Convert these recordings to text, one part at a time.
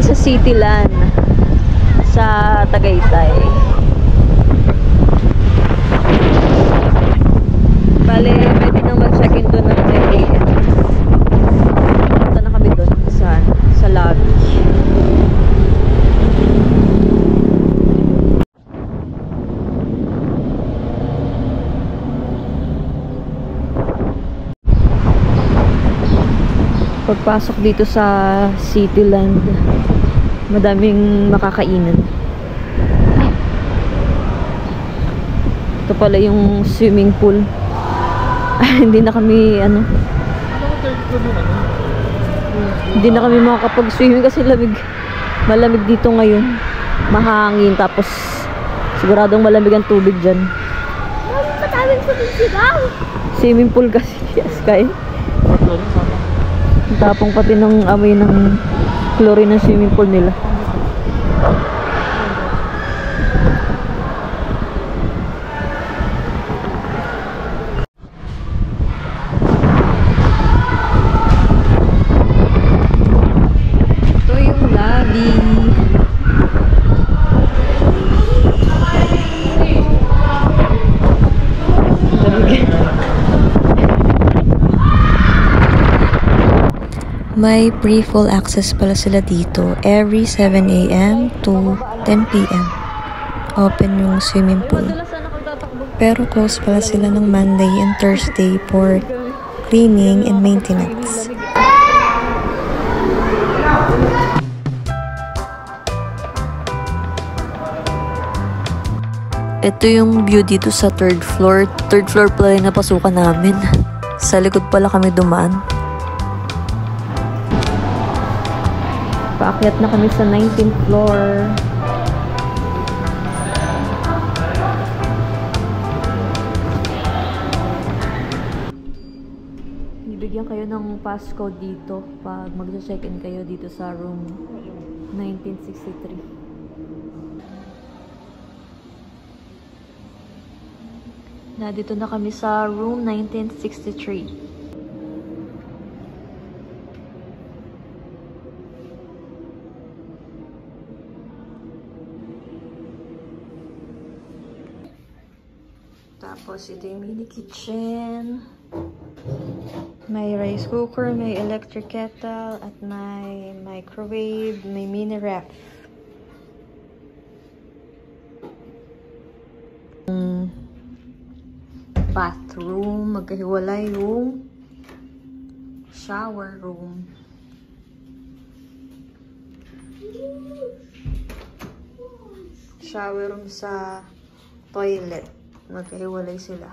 natin sa Cityland sa Tagaytay. Bale, pwede nang mag-check-in doon ng 10 AM. Punta na kami doon sa lobby. Pagpasok dito sa Cityland, madaming makakainan. Ito pala yung swimming pool. Hindi na kami hindi na kami makakapag-swimming kasi malamig dito ngayon. Mahangin, tapos siguradong malamig ang tubig dyan. Swimming pool kasi, yes, kaya. Tapong pati ng amoy ng chlorine ng swimming pool nila. Ito yung lobby. May pre-full access pala sila dito every 7 AM to 10 PM. Open yung swimming pool. Pero close pala sila ng Monday and Thursday for cleaning and maintenance. Ito yung view dito sa third floor. Third floor pala yung napasukan namin. Sa likod pala kami dumaan. Paakyat na kami sa 19th floor. Bibigyan kayo ng passcode dito pag mag-check-in kayo dito sa room 1963. Dito na kami sa room 1963. Tapos ito yung mini kitchen. May rice cooker, may electric kettle, at may microwave, may mini ref. Bathroom, magkahiwalay yung shower room. Shower room sa toilet. Magkahiwalay sila.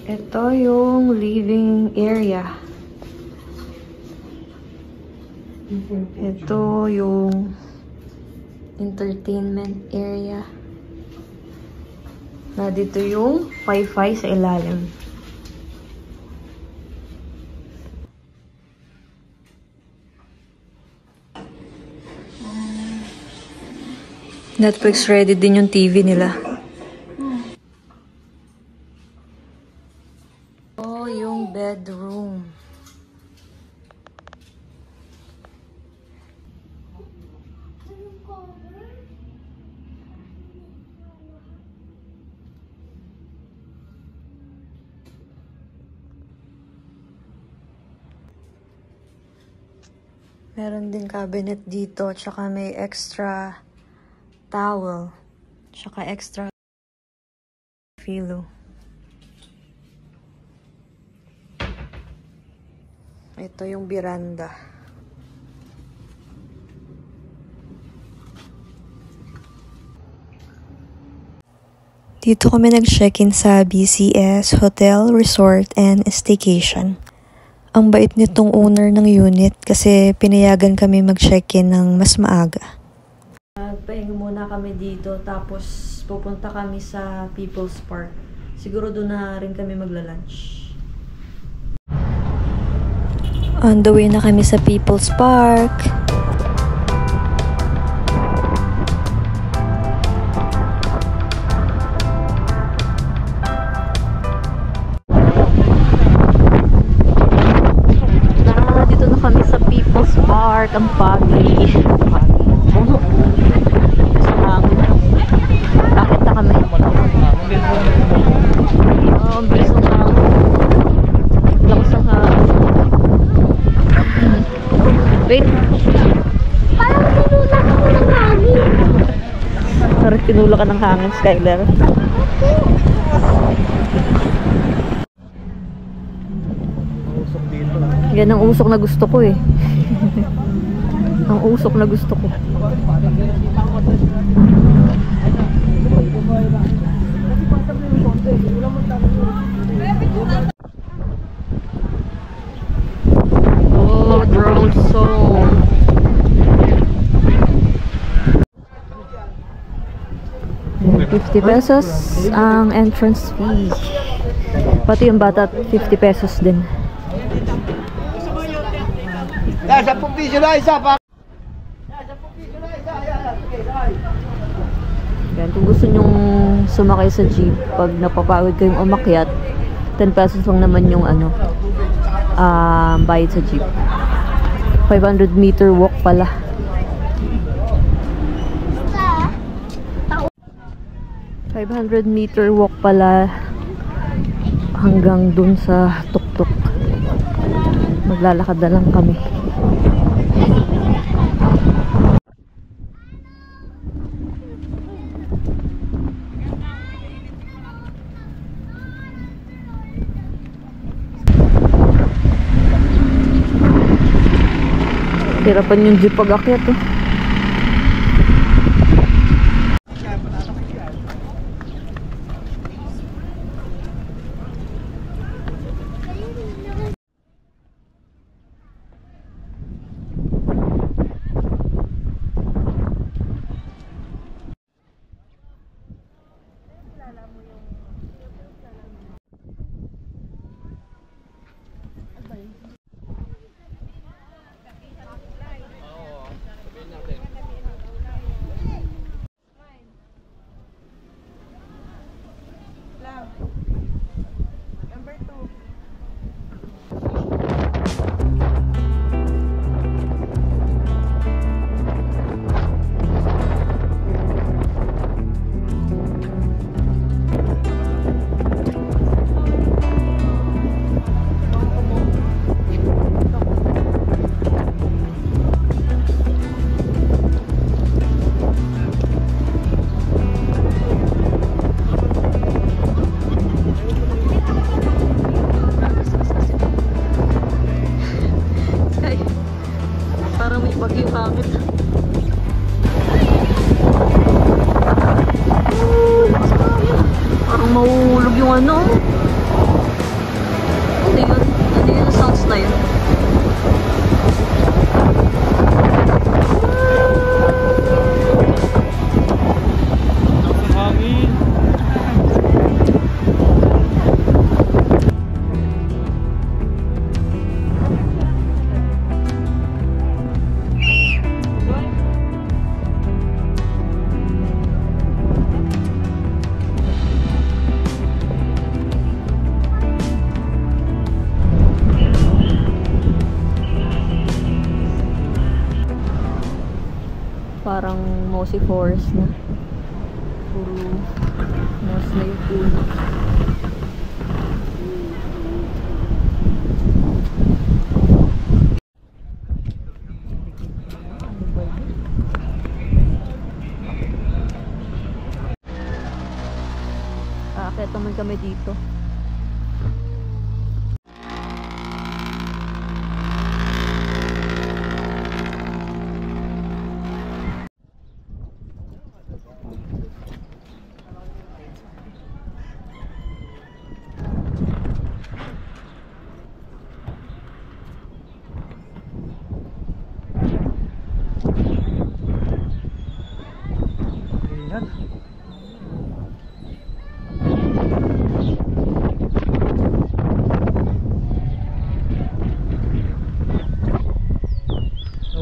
Ito yung living area. Ito yung entertainment area. Dito yung Wi-Fi sa ilalim. Netflix ready din yung TV nila. Oh, yung bedroom. Meron din cabinet dito, tsaka may extra towel, tsaka extra pillow. Ito yung veranda. Dito kami nag-check-in sa BCS Hotel, Resort and Staycation. Ang bait nitong owner ng unit kasi pinayagan kami mag-check-in ng mas maaga. Pahinga muna kami dito, tapos pupunta kami sa People's Park. Siguro doon na rin kami magla-lunch. On the way na kami sa People's Park. Park, ang pagi. Sa hangin. Bakit na kami? Ang bilis ng hangin. Lakas ng hangin. Wait. Parang tinulak ako ng hangin. Parang tinulak ka ng hangin, Skyler. Yan ang usok na gusto ko eh. Ang usok na gusto ko. Oh, drone zone. ₱50 ang entrance fee. Pati yung bata 50 pesos din. Sa piso na isa pa. Yan, kung gusto nyong sumakay sa jeep, pag napapagod kayong umakyat, 10 pesos lang naman yung ano, bayad sa jeep. 500 meter walk pala. $500 walk pala hanggang dun sa tuktok. Maglalakad na lang kami. Hirapan yung jeep pag-akyat eh. Parang may bagyong hangin. Parang mahuhulog yung ano. Ano yun? Ano yun ang sounds na yun? Hangin. Parang mossy forest na. Puro moss na yung puno. Aakyat naman kami dito. Ayan.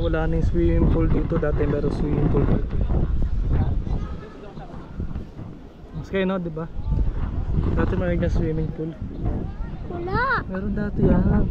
Wala na yung swimming pool dito. Dati meron swimming pool dito. Mas kayo no, diba? Dati meron dyan swimming pool. Wala. Meron dati yan.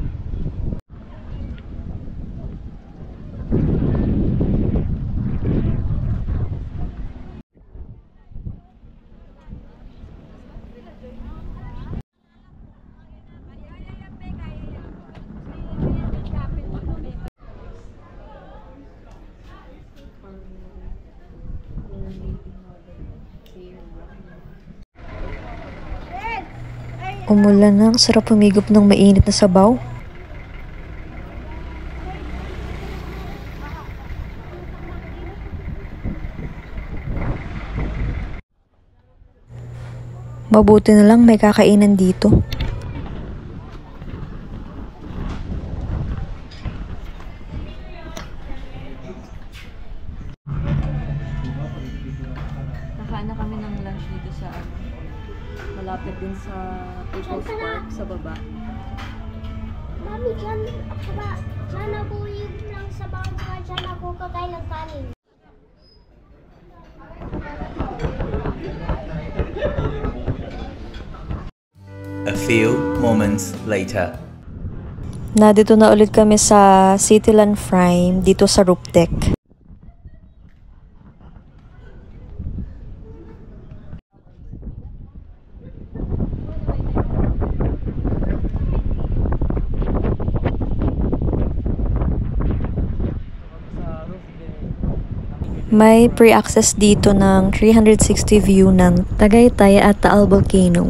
Umulan na, ang sarap humigop ng mainit na sabaw. Mabuti na lang may kakainan dito. Nakain na kami ng lunch dito sa malapit din sa People's Park sa baba. Mami, dyan ako yung lang sa bangka. Dyan ako kakain ng kanin. A few moments later. Nandito na ulit kami sa Cityland Prime dito sa roof deck. May pre-access dito ng 360 view ng Tagaytay at Taal Volcano.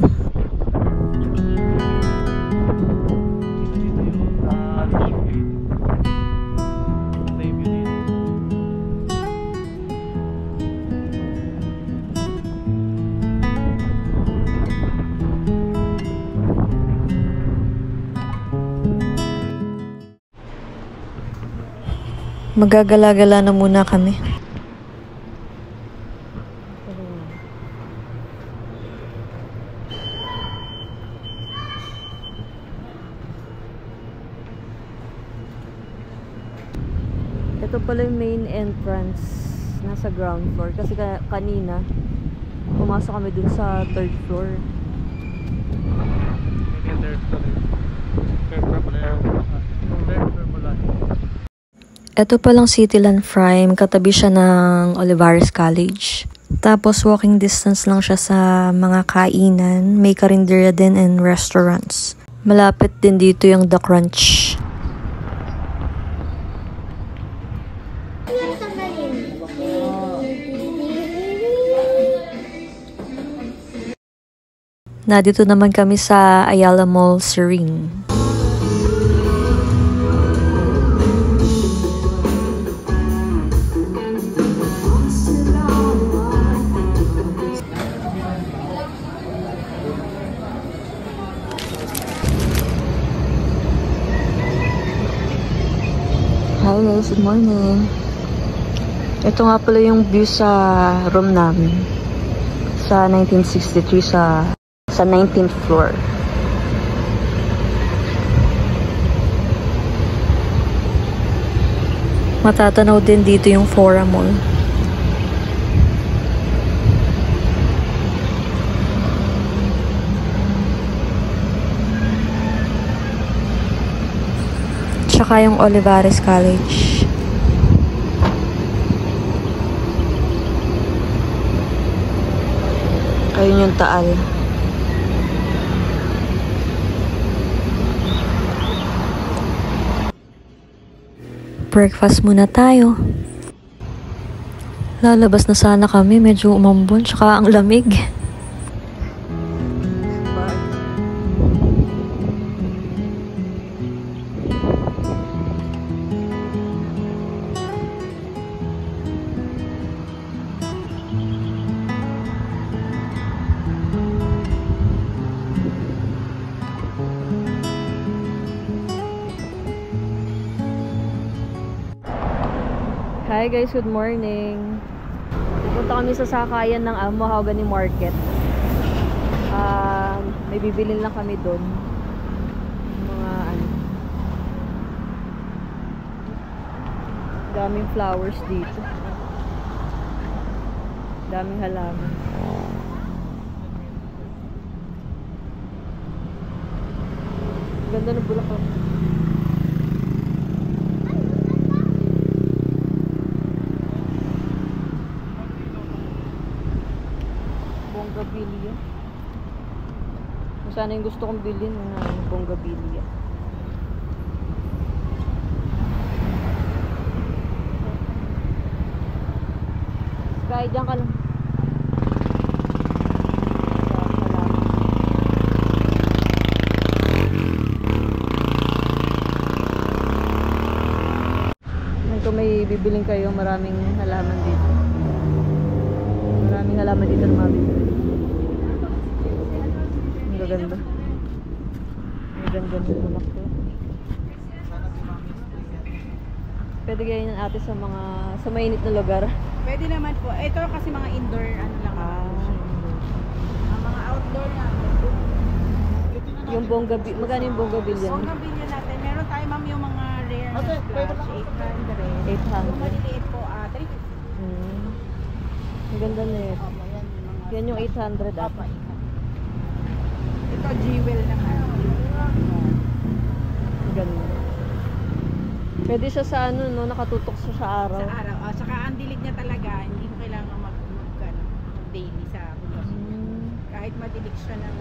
Magagala-gala na muna kami. Ito pala yung main entrance, nasa ground floor. Kasi kanina, pumasok kami dun sa third floor. Ito palang Cityland Prime, katabi siya ng Olivares College. Tapos walking distance lang siya sa mga kainan, may karinderya din and restaurants. Malapit din dito yung The Crunch. Nandito naman kami sa Ayala Mall, Serene. Hi guys, good morning. Ito nga pala yung view sa room namin. Sa 1963 sa 19th floor. Matatanaw din dito yung Fora Mall. Tsaka yung Olivares College. Ayun yung Taal. Breakfast muna tayo. Lalabas na sana kami, medyo umambon, tsaka ang lamig. Hi guys, good morning. Pupunta kami sa sakayan ng Mahogany Market. May bibilin lang kami doon. Mga daming flowers dito. Daming halaman. Ganda ng bulaklak. Bonggabilya. Sana yung gusto kong bilhin na bonggabilya. Sky, dyan ka lang. bibiling kayo, maraming halaman dito. Maraming halaman dito na mabibili. Ang gaganda. Ang ganda ng bulak ko. Pwede kayo ng ate sa mga sa mainit na lugar. Pwede naman po. Ito kasi mga indoor ano lang. Ang mga outdoor na. Yung bonggabil, magkano yung bonggabillion? Bonggabillion natin. Meron tayo ma'am yung mga rare na splash, 800. 800. Maliliit po, 350. Ang ganda na yun. Yan yung 800 dapat. Ito, jewel naman. Ang ganda. Pwede siya sa ano, no? Nakatutok siya sa araw. Sa araw. Saka ang dilig niya talaga, hindi mo kailangan mag-daily sa bukas. Kahit madilig siya ng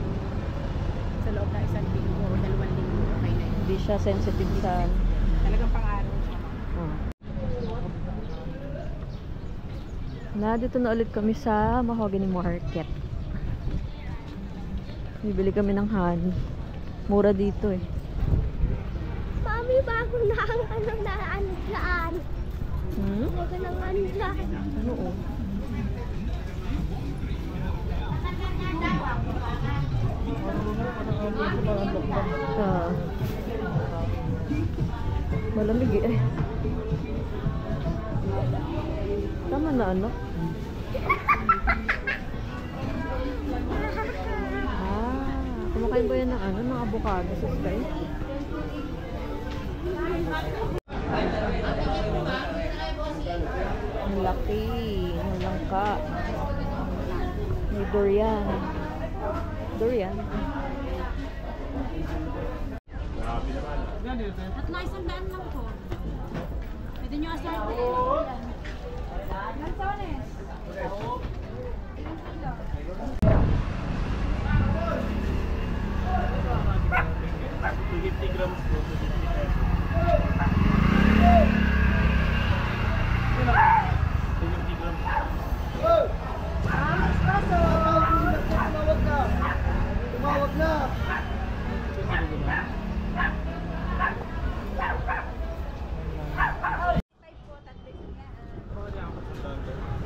sa loob ng 1 linggo o 2 linggo, okay na yun. Hindi siya sensitive sa... Talagang pang-araw siya. Dito na ulit kami sa Mahogany Market. Bibili kami ng honey. Mura dito eh. Mami, bago na ang ano na andyan. Bago na ang andyan. Ano oh? Malamig eh. Tama na ano? Kumakain ba yan ng ano? Ng avocado sa sky? Ang laki. Ang langka. May durian. Durian. At na 100 lang po. Pwede nyo asarte. Lanzones.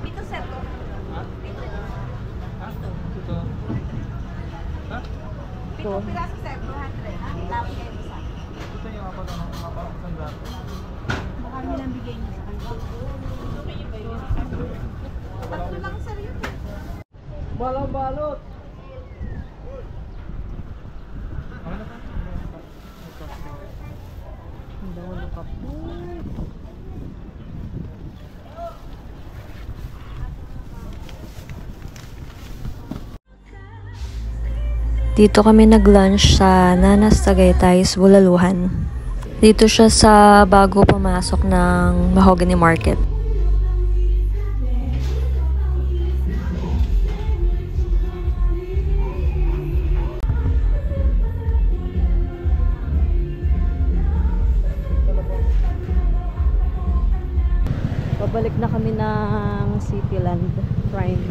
Ito sir ko. Ito piraso sir, 200. Lawi kayo isa. Ito yung mapapagandang. Baka nilang bigay niya sa kanila. Tatlo lang sir yun. Balot! Ang bango ng kapoy. Dito kami nag-lunch sa Nanas Tagaytay's Bulaluhan. Dito siya sa bago pumasok ng Mahogany Market. Pabalik na kami ng Cityland Prime.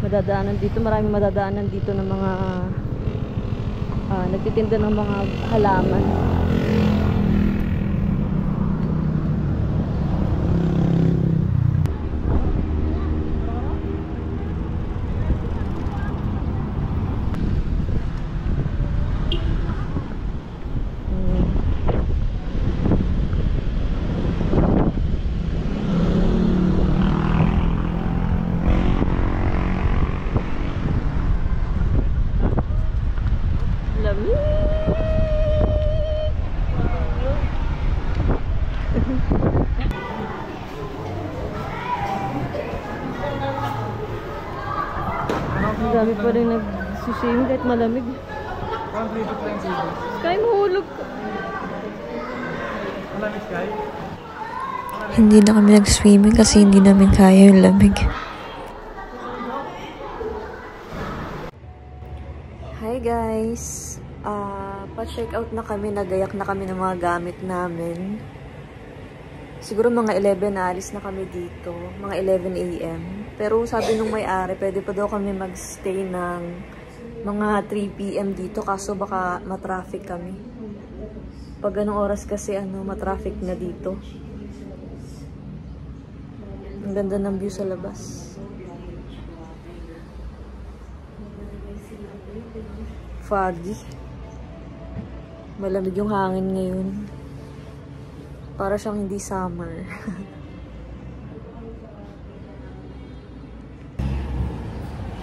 Madadaanan dito, maraming madadaanan dito ng mga nagtitinda ng mga halaman. Ang dami pa rin nagsuswimming kahit malamig. 130 lang sila. Sky, mahulog ka. Malamig sky? Hindi na kami nag-swimming kasi hindi namin kaya yung lamig. Hi guys! Pa-check out na kami, nagayak na kami ng mga gamit namin. Siguro mga 11 na alis na kami dito, mga 11 AM. Pero sabi nung may-ari, pwede pa daw kami mag-stay ng mga 3 PM dito kaso baka matraffic kami. Pag anong oras kasi matraffic na dito. Ang ganda ng view sa labas. Foggy. Malamig yung hangin ngayon. Para siyang hindi summer.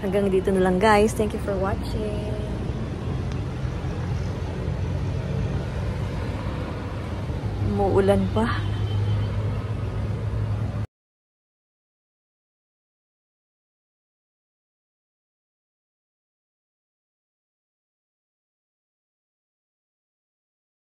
Hanggang dito na lang guys. Thank you for watching. Umuulan pa.